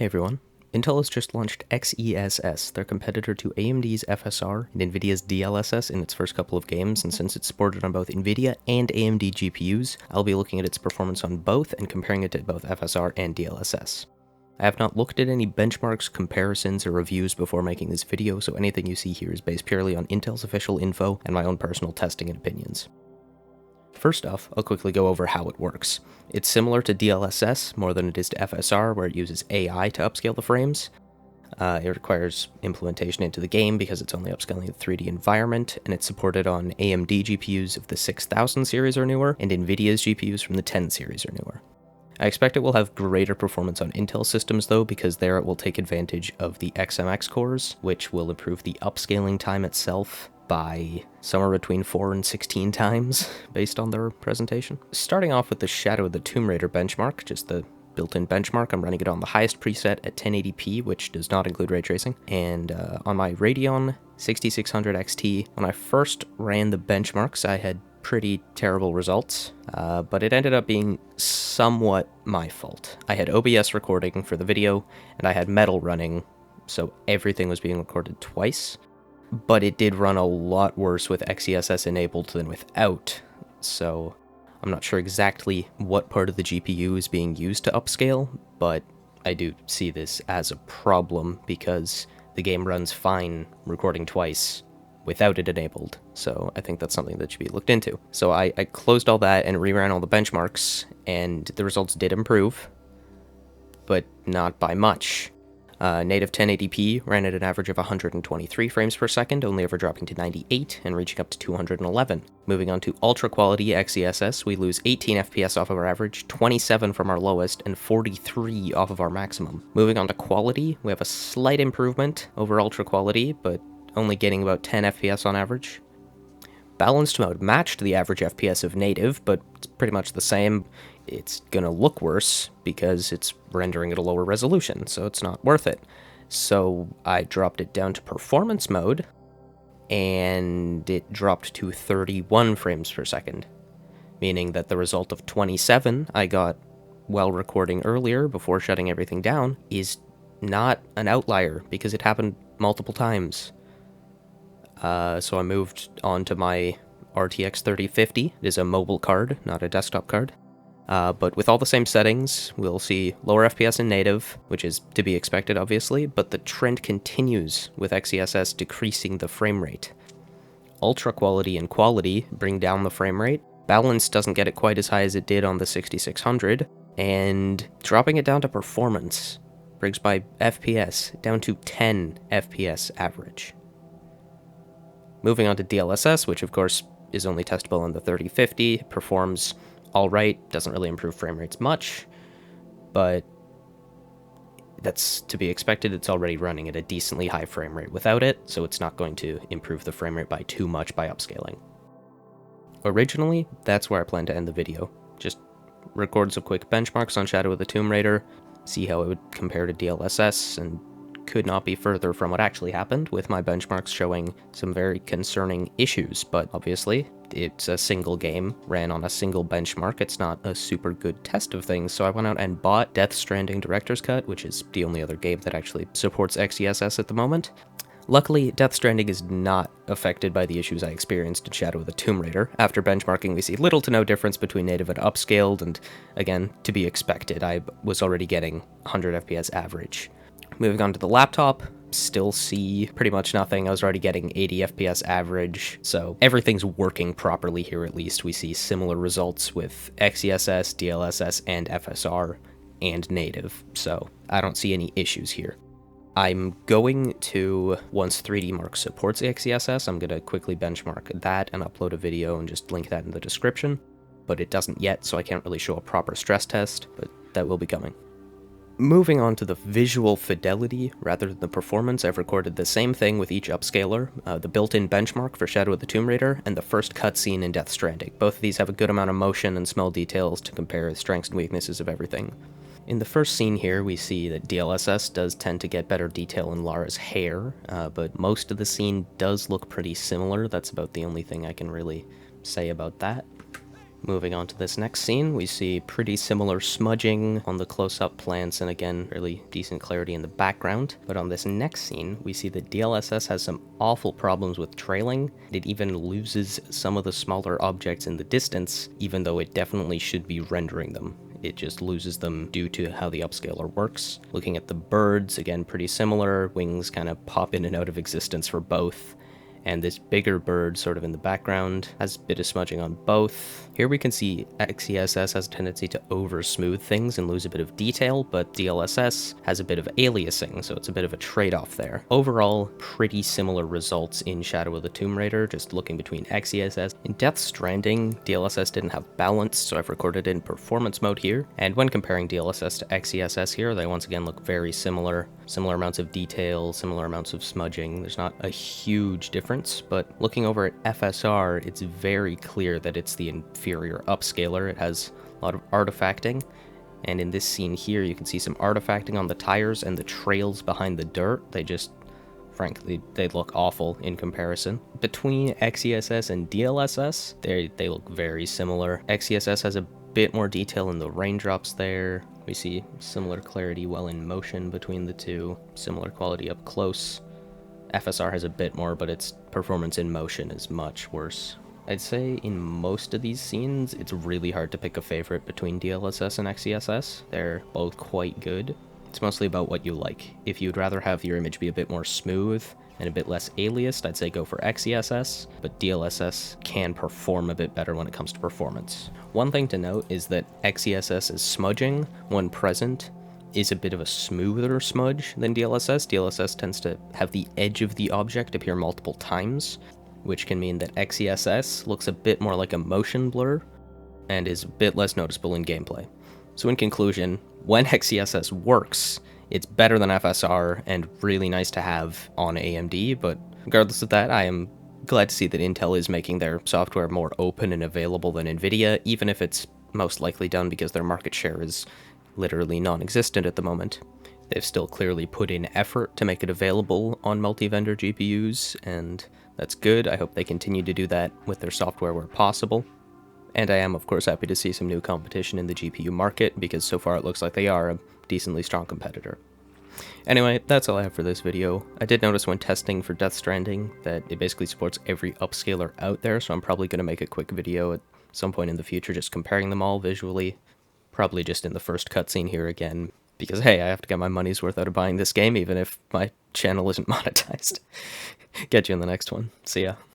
Hey everyone. Intel has just launched XeSS, their competitor to AMD's FSR and Nvidia's DLSS in its first couple of games, and since it's supported on both Nvidia and AMD GPUs, I'll be looking at its performance on both and comparing it to both FSR and DLSS. I have not looked at any benchmarks, comparisons, or reviews before making this video, so anything you see here is based purely on Intel's official info and my own personal testing and opinions. First off, I'll quickly go over how it works. It's similar to DLSS more than it is to FSR, where it uses AI to upscale the frames. It requires implementation into the game because it's only upscaling the 3D environment, and it's supported on AMD GPUs of the 6000 series or newer, and Nvidia's GPUs from the 10 series or newer. I expect it will have greater performance on Intel systems though, because there it will take advantage of the XMX cores, which will improve the upscaling time itself by somewhere between 4 and 16 times, based on their presentation. Starting off with the Shadow of the Tomb Raider benchmark, just the built-in benchmark, I'm running it on the highest preset at 1080p, which does not include ray tracing, and on my Radeon 6600 XT. When I first ran the benchmarks, I had pretty terrible results, but it ended up being somewhat my fault. I had OBS recording for the video, and I had Metal running, so everything was being recorded twice. But it did run a lot worse with XeSS enabled than without, so I'm not sure exactly what part of the GPU is being used to upscale, but I do see this as a problem because the game runs fine recording twice without it enabled, so I think that's something that should be looked into. So I closed all that and reran all the benchmarks, and the results did improve, but not by much. Native 1080p ran at an average of 123 frames per second, only ever dropping to 98 and reaching up to 211. Moving on to ultra quality XeSS, we lose 18 FPS off of our average, 27 from our lowest, and 43 off of our maximum. Moving on to quality, we have a slight improvement over ultra quality, but only getting about 10 FPS on average. Balanced mode matched the average FPS of native, but it's pretty much the same. It's gonna look worse because it's rendering at a lower resolution, so it's not worth it. So I dropped it down to performance mode, and it dropped to 31 frames per second, meaning that the result of 27 I got while recording earlier before shutting everything down is not an outlier because it happened multiple times. So I moved on to my RTX 3050. It is a mobile card, not a desktop card. But with all the same settings, we'll see lower FPS in native, which is to be expected obviously, but the trend continues with XeSS decreasing the frame rate. Ultra quality and quality bring down the frame rate. Balance doesn't get it quite as high as it did on the 6600, and dropping it down to performance brings my FPS down to 10 FPS average. Moving on to DLSS, which of course is only testable on the 3050, performs alright, doesn't really improve frame rates much, but that's to be expected. It's already running at a decently high frame rate without it, so it's not going to improve the frame rate by too much by upscaling. Originally, that's where I planned to end the video. Just record some quick benchmarks on Shadow of the Tomb Raider, see how it would compare to DLSS, and could not be further from what actually happened, with my benchmarks showing some very concerning issues, but obviously it's a single game, ran on a single benchmark, it's not a super good test of things, so I went out and bought Death Stranding Director's Cut, which is the only other game that actually supports XeSS at the moment. Luckily, Death Stranding is not affected by the issues I experienced in Shadow of the Tomb Raider. After benchmarking, we see little to no difference between native and upscaled, and again, to be expected, I was already getting 100 FPS average. Moving on to the laptop, still see pretty much nothing. I was already getting 80 FPS average, so everything's working properly here at least. We see similar results with XeSS, DLSS, and FSR, and native, so I don't see any issues here. I'm going to, once 3D Mark supports XeSS, I'm going to quickly benchmark that and upload a video and just link that in the description, but it doesn't yet, so I can't really show a proper stress test, but that will be coming. Moving on to the visual fidelity rather than the performance, I've recorded the same thing with each upscaler, the built-in benchmark for Shadow of the Tomb Raider, and the first cutscene in Death Stranding. Both of these have a good amount of motion and small details to compare the strengths and weaknesses of everything. In the first scene here, we see that DLSS does tend to get better detail in Lara's hair, but most of the scene does look pretty similar. That's about the only thing I can really say about that. Moving on to this next scene, we see pretty similar smudging on the close-up plants and again, really decent clarity in the background. But on this next scene, we see that DLSS has some awful problems with trailing. It even loses some of the smaller objects in the distance, even though it definitely should be rendering them. It just loses them due to how the upscaler works. Looking at the birds, again, pretty similar. Wings kind of pop in and out of existence for both. And this bigger bird sort of in the background has a bit of smudging on both. Here we can see XeSS has a tendency to over smooth things and lose a bit of detail, but DLSS has a bit of aliasing, so it's a bit of a trade-off there. Overall, pretty similar results in Shadow of the Tomb Raider, just looking between XeSS. In Death Stranding, DLSS didn't have balance, so I've recorded it in performance mode here. And when comparing DLSS to XeSS here, they once again look very similar. Similar amounts of detail, similar amounts of smudging. There's not a huge difference, but looking over at FSR, it's very clear that it's the inferior upscaler. It has a lot of artifacting, and in this scene here, you can see some artifacting on the tires and the trails behind the dirt. They just, frankly, they look awful in comparison. Between XeSS and DLSS, they look very similar. XeSS has a bit more detail in the raindrops there. We see similar clarity while in motion between the two, similar quality up close. FSR has a bit more, but its performance in motion is much worse. I'd say in most of these scenes, it's really hard to pick a favorite between DLSS and XeSS. They're both quite good. It's mostly about what you like. If you'd rather have your image be a bit more smooth and a bit less aliased, I'd say go for XeSS, but DLSS can perform a bit better when it comes to performance. One thing to note is that XeSS's smudging, when present, is a bit of a smoother smudge than DLSS. DLSS tends to have the edge of the object appear multiple times, which can mean that XeSS looks a bit more like a motion blur and is a bit less noticeable in gameplay. So in conclusion, when XeSS works, it's better than FSR and really nice to have on AMD, but regardless of that, I am glad to see that Intel is making their software more open and available than Nvidia, even if it's most likely done because their market share is literally non-existent at the moment. They've still clearly put in effort to make it available on multi-vendor GPUs, and that's good. I hope they continue to do that with their software where possible. And I am, of course, happy to see some new competition in the GPU market, because so far it looks like they are a decently strong competitor. Anyway, that's all I have for this video. I did notice when testing for Death Stranding that it basically supports every upscaler out there, so I'm probably going to make a quick video at some point in the future just comparing them all visually. Probably just in the first cutscene here again, because hey, I have to get my money's worth out of buying this game, even if my channel isn't monetized. Get you in the next one. See ya.